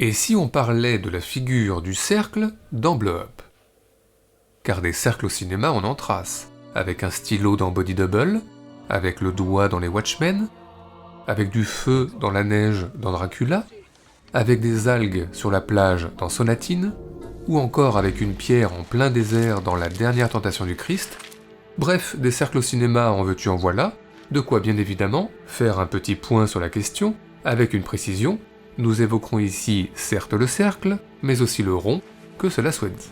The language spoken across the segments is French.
Et si on parlait de la figure du cercle dans Blow Up? Car des cercles au cinéma on en trace, avec un stylo dans Body Double, avec le doigt dans les Watchmen, avec du feu dans la neige dans Dracula, avec des algues sur la plage dans Sonatine, ou encore avec une pierre en plein désert dans La Dernière Tentation du Christ. Bref, des cercles au cinéma en veux-tu en voilà, de quoi bien évidemment faire un petit point sur la question, avec une précision. Nous évoquerons ici certes le cercle, mais aussi le rond, que cela soit dit.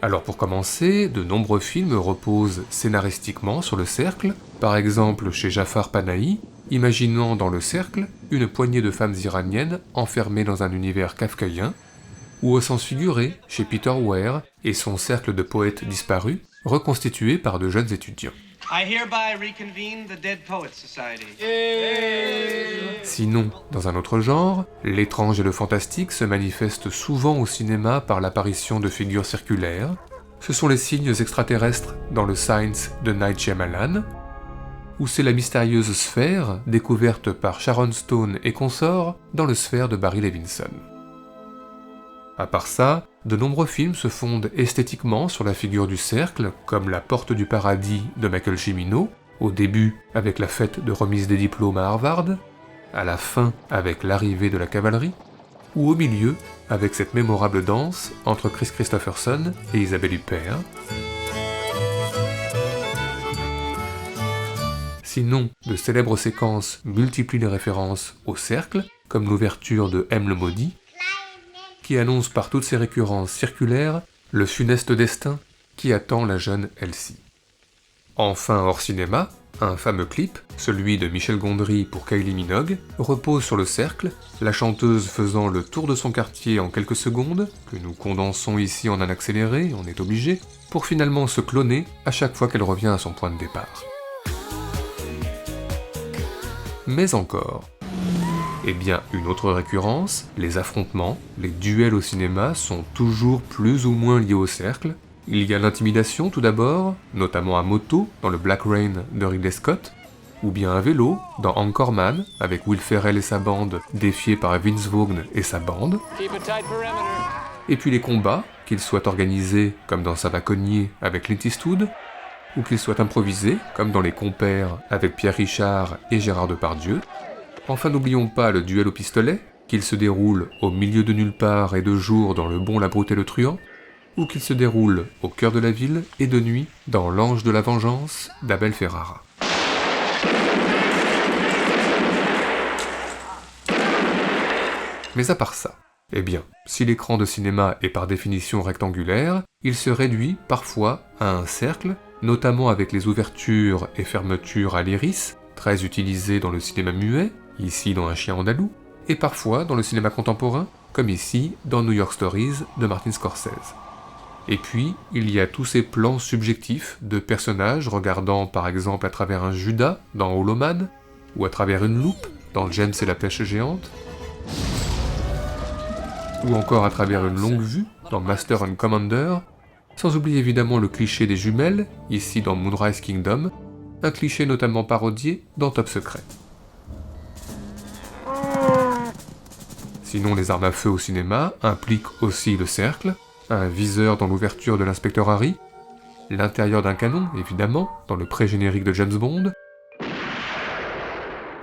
Alors pour commencer, de nombreux films reposent scénaristiquement sur le cercle, par exemple chez Jafar Panahi, imaginant dans le cercle une poignée de femmes iraniennes enfermées dans un univers kafkaïen, ou au sens figuré chez Peter Weir et son cercle de poètes disparus, reconstitué par de jeunes étudiants. I hereby reconvene the Dead Poets Society. Sinon, dans un autre genre, l'étrange et le fantastique se manifestent souvent au cinéma par l'apparition de figures circulaires. Ce sont les signes extraterrestres dans le Signs de Night Shyamalan, ou c'est la mystérieuse sphère découverte par Sharon Stone et consorts dans le Sphère de Barry Levinson. À part ça, de nombreux films se fondent esthétiquement sur la figure du cercle, comme La Porte du Paradis de Michael Cimino, au début avec la fête de remise des diplômes à Harvard, à la fin avec l'arrivée de la cavalerie, ou au milieu avec cette mémorable danse entre Chris Christopherson et Isabelle Huppert. Sinon, de célèbres séquences multiplient les références au cercle, comme l'ouverture de M le Maudit, qui annonce par toutes ses récurrences circulaires le funeste destin qui attend la jeune Elsie. Enfin, hors cinéma, un fameux clip, celui de Michel Gondry pour Kylie Minogue, repose sur le cercle, la chanteuse faisant le tour de son quartier en quelques secondes, que nous condensons ici en un accéléré, on est obligé, pour finalement se cloner à chaque fois qu'elle revient à son point de départ. Mais encore. Eh bien, une autre récurrence, les affrontements, les duels au cinéma sont toujours plus ou moins liés au cercle. Il y a l'intimidation tout d'abord, notamment à moto dans le Black Rain de Ridley Scott, ou bien à vélo dans Anchorman avec Will Ferrell et sa bande défiés par Vince Vaughn et sa bande. Et puis les combats, qu'ils soient organisés comme dans Ça va cogner avec Clint Eastwood, ou qu'ils soient improvisés comme dans Les Compères avec Pierre Richard et Gérard Depardieu. Enfin, n'oublions pas le duel au pistolet, qu'il se déroule au milieu de nulle part et de jour dans Le Bon, la Brute et le Truand, ou qu'il se déroule au cœur de la ville et de nuit dans L'Ange de la Vengeance d'Abel Ferrara. Mais à part ça, eh bien, si l'écran de cinéma est par définition rectangulaire, il se réduit parfois à un cercle, notamment avec les ouvertures et fermetures à l'iris, très utilisées dans le cinéma muet, ici dans Un chien andalou, et parfois dans le cinéma contemporain, comme ici dans New York Stories de Martin Scorsese. Et puis, il y a tous ces plans subjectifs de personnages regardant par exemple à travers un Judas dans Hollow Man, ou à travers une loupe dans James et la pêche géante, ou encore à travers une longue vue dans Master and Commander, sans oublier évidemment le cliché des jumelles, ici dans Moonrise Kingdom, un cliché notamment parodié dans Top Secret. Sinon, les armes à feu au cinéma impliquent aussi le cercle, un viseur dans l'ouverture de l'inspecteur Harry, l'intérieur d'un canon, évidemment, dans le pré-générique de James Bond,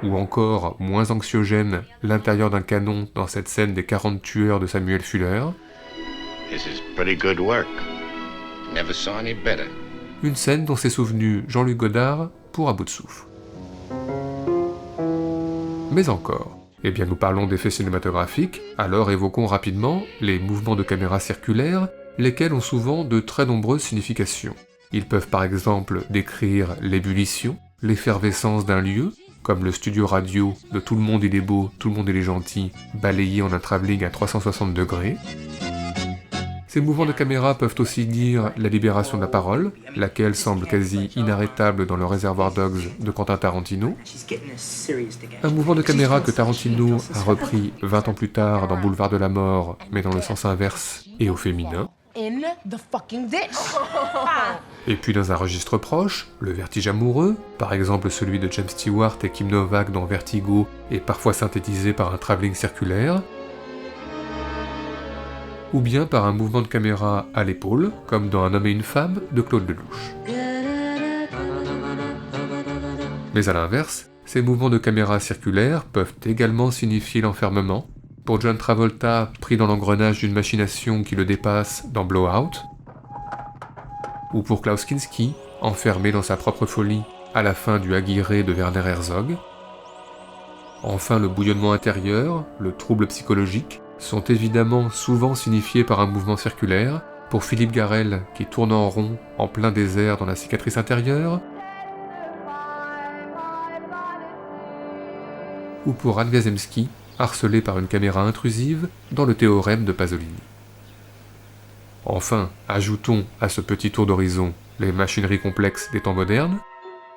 ou encore, moins anxiogène, l'intérieur d'un canon dans cette scène des 40 tueurs de Samuel Fuller. This is pretty good work. Never saw any better. Une scène dont s'est souvenu Jean-Luc Godard pour À bout de souffle. Mais encore, eh bien nous parlons d'effets cinématographiques, alors évoquons rapidement les mouvements de caméra circulaires, lesquels ont souvent de très nombreuses significations. Ils peuvent par exemple décrire l'ébullition, l'effervescence d'un lieu, comme le studio radio de Tout le monde il est beau, tout le monde il est gentil, balayé en un travelling à 360 degrés. Ces mouvements de caméra peuvent aussi dire la libération de la parole, laquelle semble quasi inarrêtable dans le Réservoir Dogs de Quentin Tarantino. Un mouvement de caméra que Tarantino a repris 20 ans plus tard dans Boulevard de la Mort, mais dans le sens inverse et au féminin. Et puis dans un registre proche, le vertige amoureux, par exemple celui de James Stewart et Kim Novak dans Vertigo, est parfois synthétisé par un travelling circulaire. ou bien par un mouvement de caméra à l'épaule, comme dans Un homme et une femme de Claude Lelouch. Mais à l'inverse, ces mouvements de caméra circulaires peuvent également signifier l'enfermement, pour John Travolta pris dans l'engrenage d'une machination qui le dépasse dans Blowout, ou pour Klaus Kinski, enfermé dans sa propre folie à la fin du Aguirre de Werner Herzog. Enfin, le bouillonnement intérieur, le trouble psychologique, sont évidemment souvent signifiés par un mouvement circulaire, pour Philippe Garrel qui tourne en rond en plein désert dans la cicatrice intérieure, ou pour Anne Gazemski, harcelé par une caméra intrusive dans le théorème de Pasolini. Enfin, ajoutons à ce petit tour d'horizon les machineries complexes des temps modernes,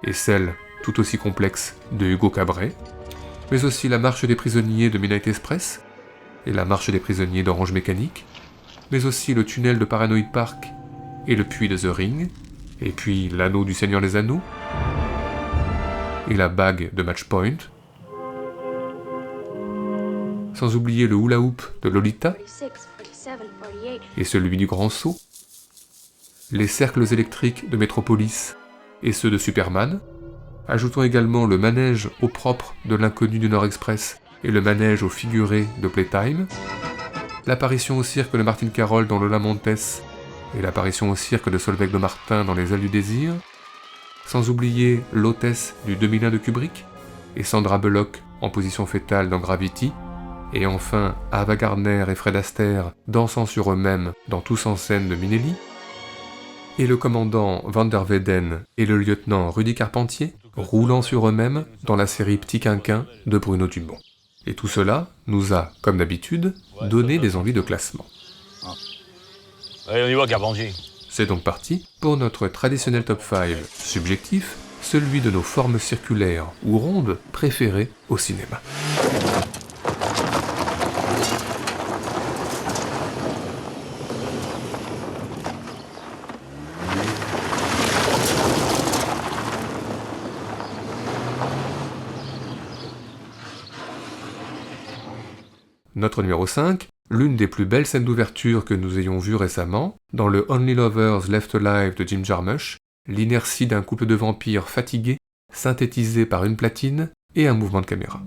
et celles tout aussi complexes de Hugo Cabret, mais aussi la marche des prisonniers de Midnight Express, et la marche des prisonniers d'Orange Mécanique, mais aussi le tunnel de Paranoid Park et le puits de The Ring, et puis l'anneau du Seigneur des Anneaux, et la bague de Match Point, sans oublier le hula hoop de Lolita, et celui du Grand Saut, les cercles électriques de Metropolis et ceux de Superman, ajoutons également le manège au propre de l'Inconnu du Nord Express et le manège au figuré de Playtime, l'apparition au cirque de Martine Carole dans Lola Montes et l'apparition au cirque de Solveig de Martin dans Les Ailes du Désir, sans oublier l'hôtesse du 2001 de Kubrick et Sandra Bullock en position fétale dans Gravity, et enfin Ava Gardner et Fred Astaire dansant sur eux-mêmes dans Tous en scène de Minelli, et le commandant Van der Weyden et le lieutenant Rudy Carpentier roulant sur eux-mêmes dans la série Petit Quinquin de Bruno Dumont. Et tout cela nous a, comme d'habitude, donné des envies de classement. Allez, on y va, Carpentier. C'est donc parti pour notre traditionnel top 5 subjectif, celui de nos formes circulaires ou rondes préférées au cinéma. Notre numéro 5, l'une des plus belles scènes d'ouverture que nous ayons vues récemment, dans le Only Lovers Left Alive de Jim Jarmusch, l'inertie d'un couple de vampires fatigués, synthétisée par une platine et un mouvement de caméra.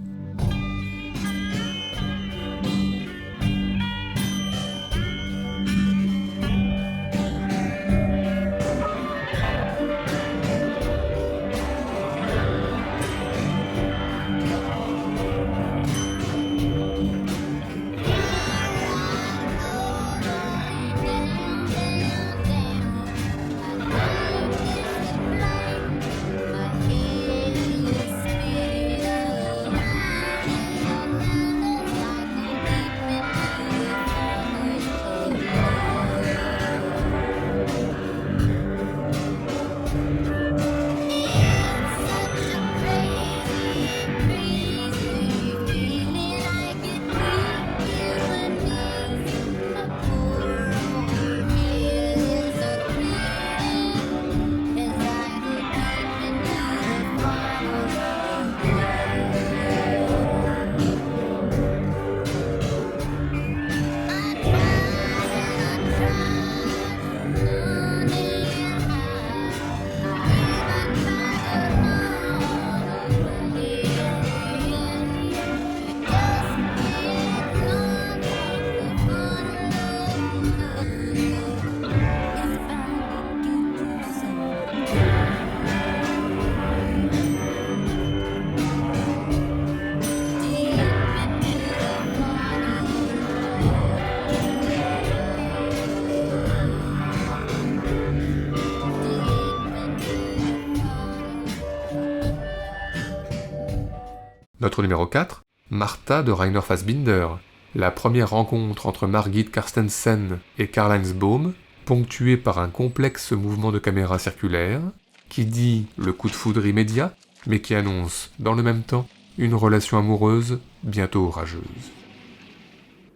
Notre numéro 4, Martha de Rainer Fassbinder, la première rencontre entre Margit Carstensen et Karl-Heinz Baum, ponctuée par un complexe mouvement de caméra circulaire, qui dit le coup de foudre immédiat, mais qui annonce, dans le même temps, une relation amoureuse bientôt orageuse.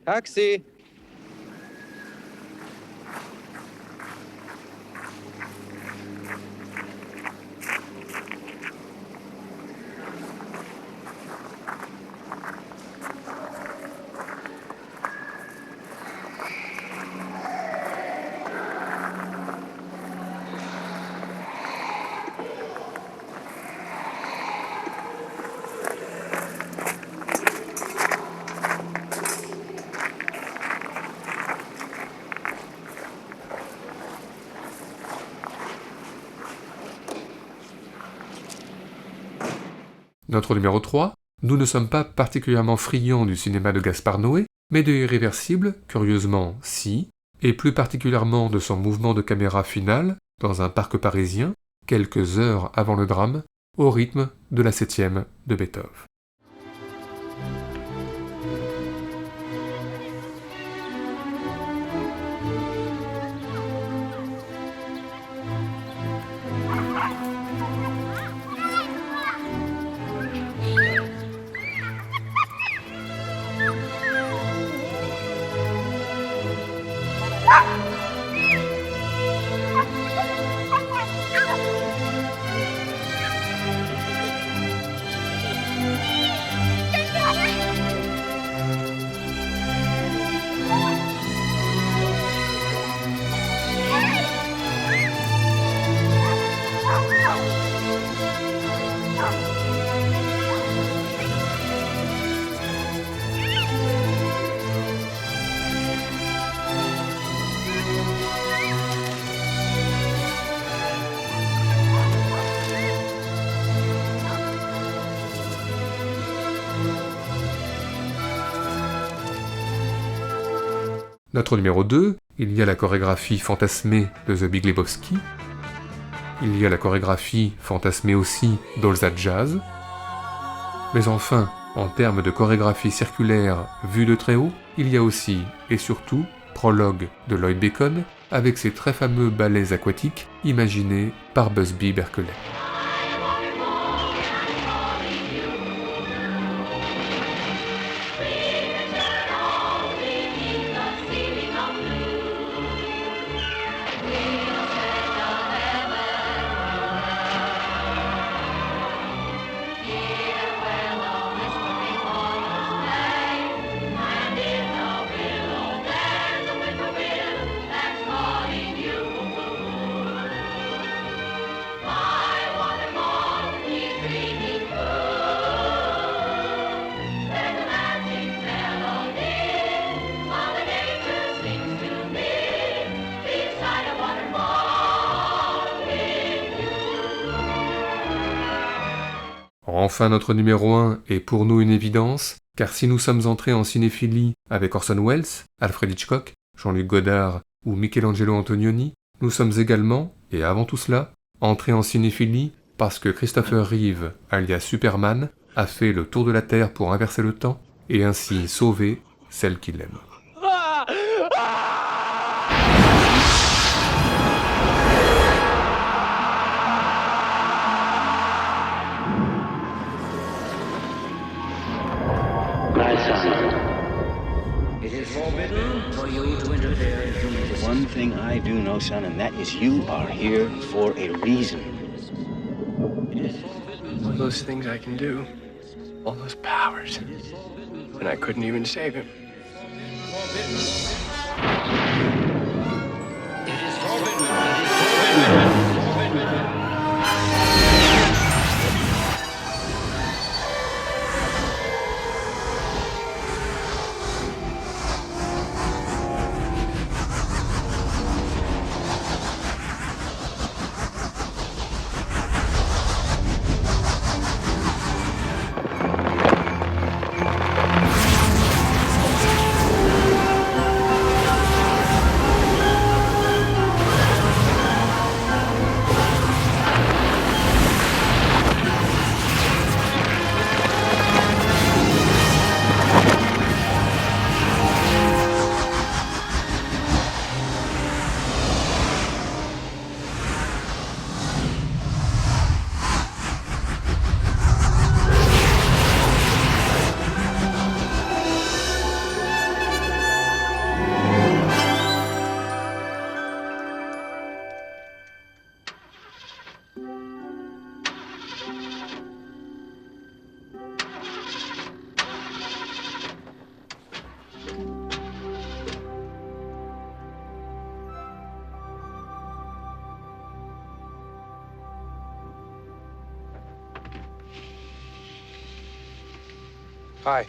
Taxi! Notre numéro 3, nous ne sommes pas particulièrement friands du cinéma de Gaspard Noé, mais de Irréversible, curieusement, si, et plus particulièrement de son mouvement de caméra final, dans un parc parisien, quelques heures avant le drame, au rythme de la 7e de Beethoven. Notre numéro 2, il y a la chorégraphie fantasmée de The Big Lebowski, il y a la chorégraphie fantasmée aussi d'All That Jazz, mais enfin, en termes de chorégraphie circulaire vue de très haut, il y a aussi, et surtout, Prologue de Lloyd Bacon, avec ses très fameux ballets aquatiques imaginés par Busby Berkeley. Enfin, notre numéro 1 est pour nous une évidence, car si nous sommes entrés en cinéphilie avec Orson Welles, Alfred Hitchcock, Jean-Luc Godard ou Michelangelo Antonioni, nous sommes également, et avant tout cela, entrés en cinéphilie parce que Christopher Reeve, alias Superman, a fait le tour de la Terre pour inverser le temps et ainsi sauver celle qu'il aime. It is forbidden for you to interfere in human decisions. One thing I do know, son, and that is you are here for a reason. All those things I can do, all those powers, and I couldn't even save him. It is forbidden. It is forbidden. Hi.